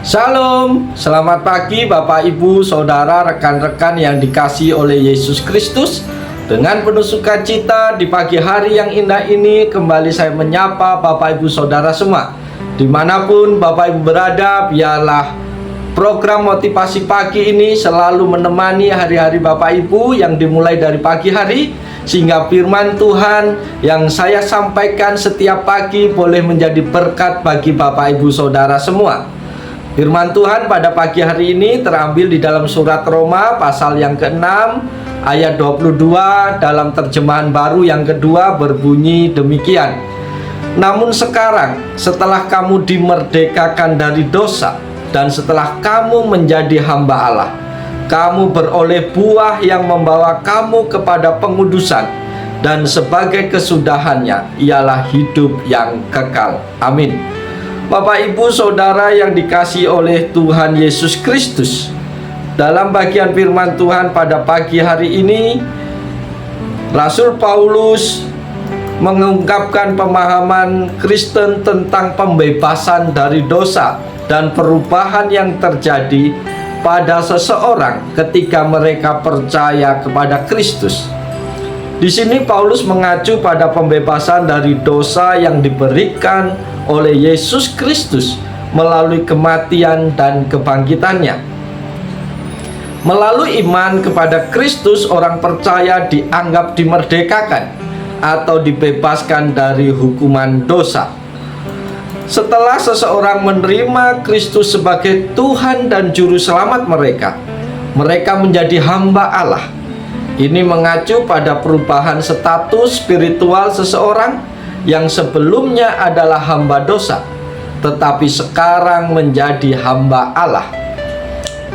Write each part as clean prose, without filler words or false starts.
Shalom, selamat pagi Bapak Ibu, Saudara, rekan-rekan yang dikasihi oleh Yesus Kristus. Dengan penuh sukacita di pagi hari yang indah ini, kembali saya menyapa Bapak Ibu Saudara semua. Dimanapun Bapak Ibu berada, biarlah program motivasi pagi ini selalu menemani hari-hari Bapak Ibu yang dimulai dari pagi hari, sehingga firman Tuhan yang saya sampaikan setiap pagi boleh menjadi berkat bagi Bapak Ibu Saudara semua. Firman Tuhan pada pagi hari ini terambil di dalam surat Roma pasal yang ke-6 ayat 22 dalam terjemahan baru yang kedua berbunyi demikian. Namun sekarang setelah kamu dimerdekakan dari dosa dan setelah kamu menjadi hamba Allah, kamu beroleh buah yang membawa kamu kepada pengudusan, dan sebagai kesudahannya ialah hidup yang kekal. Amin. Bapak Ibu Saudara yang dikasihi oleh Tuhan Yesus Kristus, dalam bagian firman Tuhan pada pagi hari ini, Rasul Paulus mengungkapkan pemahaman Kristen tentang pembebasan dari dosa dan perubahan yang terjadi pada seseorang ketika mereka percaya kepada Kristus. Di sini Paulus mengacu pada pembebasan dari dosa yang diberikan oleh Yesus Kristus melalui kematian dan kebangkitannya. Melalui iman kepada Kristus, orang percaya dianggap dimerdekakan atau dibebaskan dari hukuman dosa. Setelah seseorang menerima Kristus sebagai Tuhan dan Juru Selamat mereka, mereka menjadi hamba Allah. Ini mengacu pada perubahan status spiritual seseorang yang sebelumnya adalah hamba dosa, tetapi sekarang menjadi hamba Allah.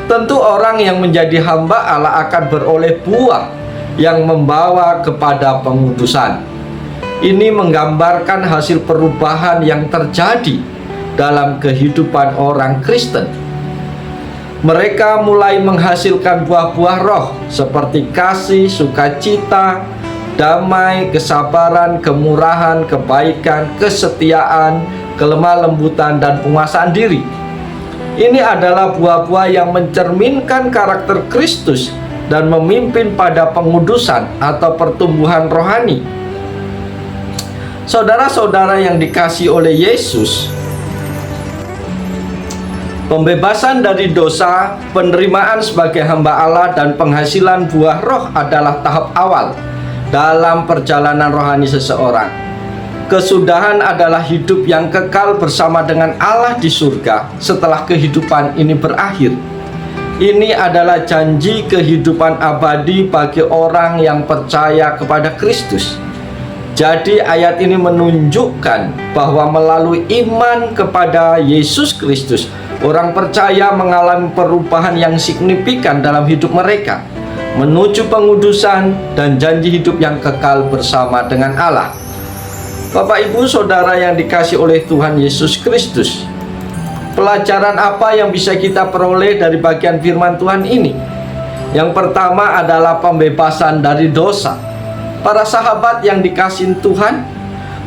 Tentu orang yang menjadi hamba Allah akan beroleh buah yang membawa kepada pengudusan. Ini menggambarkan hasil perubahan yang terjadi dalam kehidupan orang Kristen. Mereka mulai menghasilkan buah-buah roh seperti kasih, sukacita, damai, kesabaran, kemurahan, kebaikan, kesetiaan, kelemah lembutan, dan penguasaan diri. Ini adalah buah-buah yang mencerminkan karakter Kristus dan memimpin pada pengudusan atau pertumbuhan rohani. Saudara-saudara yang dikasihi oleh Yesus, pembebasan dari dosa, penerimaan sebagai hamba Allah, dan penghasilan buah roh adalah tahap awal dalam perjalanan rohani seseorang. Kesudahan adalah hidup yang kekal bersama dengan Allah di surga setelah kehidupan ini berakhir. Ini adalah janji kehidupan abadi bagi orang yang percaya kepada Kristus. Jadi ayat ini menunjukkan bahwa melalui iman kepada Yesus Kristus, orang percaya mengalami perubahan yang signifikan dalam hidup mereka, menuju pengudusan dan janji hidup yang kekal bersama dengan Allah. Bapak Ibu Saudara yang dikasihi oleh Tuhan Yesus Kristus, pelajaran apa yang bisa kita peroleh dari bagian firman Tuhan ini? Yang pertama adalah pembebasan dari dosa. Para sahabat yang dikasihi Tuhan,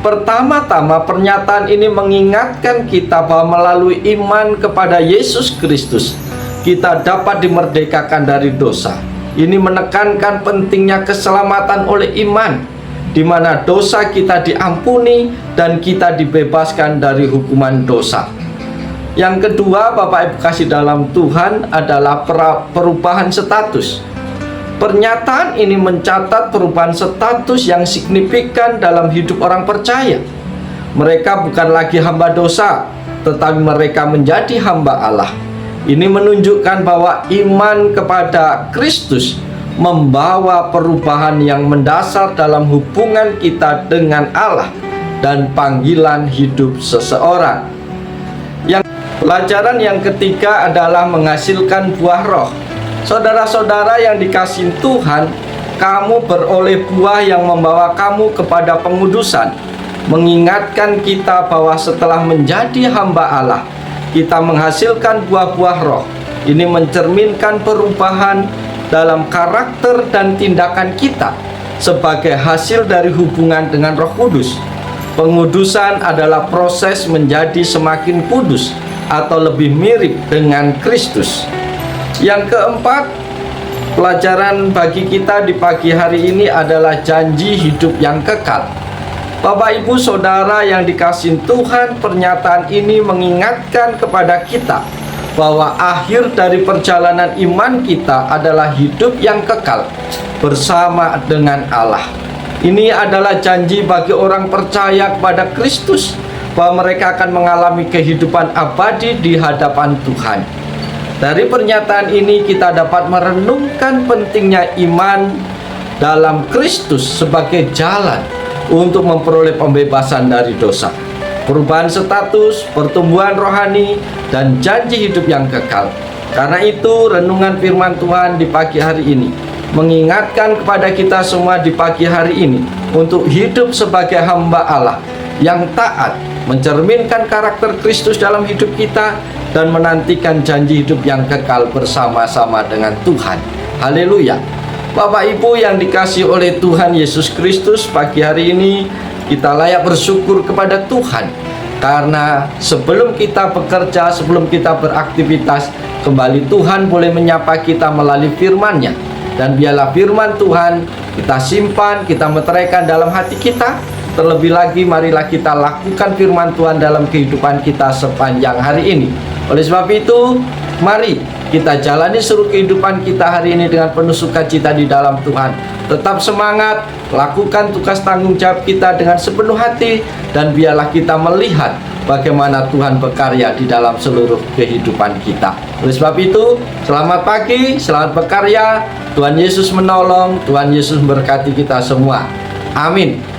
pertama-tama pernyataan ini mengingatkan kita bahwa melalui iman kepada Yesus Kristus, kita dapat dimerdekakan dari dosa. Ini menekankan pentingnya keselamatan oleh iman, di mana dosa kita diampuni dan kita dibebaskan dari hukuman dosa. Yang kedua, Bapak Ibu kasih dalam Tuhan, adalah perubahan status. Pernyataan ini mencatat perubahan status yang signifikan dalam hidup orang percaya. Mereka bukan lagi hamba dosa, tetapi mereka menjadi hamba Allah. Ini menunjukkan bahwa iman kepada Kristus membawa perubahan yang mendasar dalam hubungan kita dengan Allah dan panggilan hidup seseorang. Pelajaran yang ketiga adalah menghasilkan buah roh. Saudara-saudara yang dikasihi Tuhan, kamu beroleh buah yang membawa kamu kepada pengudusan, mengingatkan kita bahwa setelah menjadi hamba Allah, kita menghasilkan buah-buah roh. Ini mencerminkan perubahan dalam karakter dan tindakan kita sebagai hasil dari hubungan dengan Roh Kudus. Pengudusan adalah proses menjadi semakin kudus atau lebih mirip dengan Kristus. Yang keempat, pelajaran bagi kita di pagi hari ini adalah janji hidup yang kekal. Bapak, Ibu, Saudara yang dikasihi Tuhan, pernyataan ini mengingatkan kepada kita bahwa akhir dari perjalanan iman kita adalah hidup yang kekal bersama dengan Allah. Ini adalah janji bagi orang percaya kepada Kristus bahwa mereka akan mengalami kehidupan abadi di hadapan Tuhan. Dari pernyataan ini kita dapat merenungkan pentingnya iman dalam Kristus sebagai jalan untuk memperoleh pembebasan dari dosa, perubahan status, pertumbuhan rohani, dan janji hidup yang kekal. Karena itu, renungan firman Tuhan di pagi hari ini mengingatkan kepada kita semua di pagi hari ini untuk hidup sebagai hamba Allah yang taat, mencerminkan karakter Kristus dalam hidup kita, dan menantikan janji hidup yang kekal bersama-sama dengan Tuhan. Haleluya. Bapak Ibu yang dikasihi oleh Tuhan Yesus Kristus, pagi hari ini kita layak bersyukur kepada Tuhan karena sebelum kita bekerja, sebelum kita beraktivitas, kembali Tuhan boleh menyapa kita melalui firman-Nya. Dan biarlah firman Tuhan kita simpan, kita meteraikan dalam hati kita. Terlebih lagi, marilah kita lakukan firman Tuhan dalam kehidupan kita sepanjang hari ini. Oleh sebab itu, mari kita jalani seluruh kehidupan kita hari ini dengan penuh sukacita di dalam Tuhan. Tetap semangat, lakukan tugas tanggung jawab kita dengan sepenuh hati, dan biarlah kita melihat bagaimana Tuhan berkarya di dalam seluruh kehidupan kita. Oleh sebab itu, selamat pagi, selamat berkarya. Tuhan Yesus menolong, Tuhan Yesus memberkati kita semua. Amin.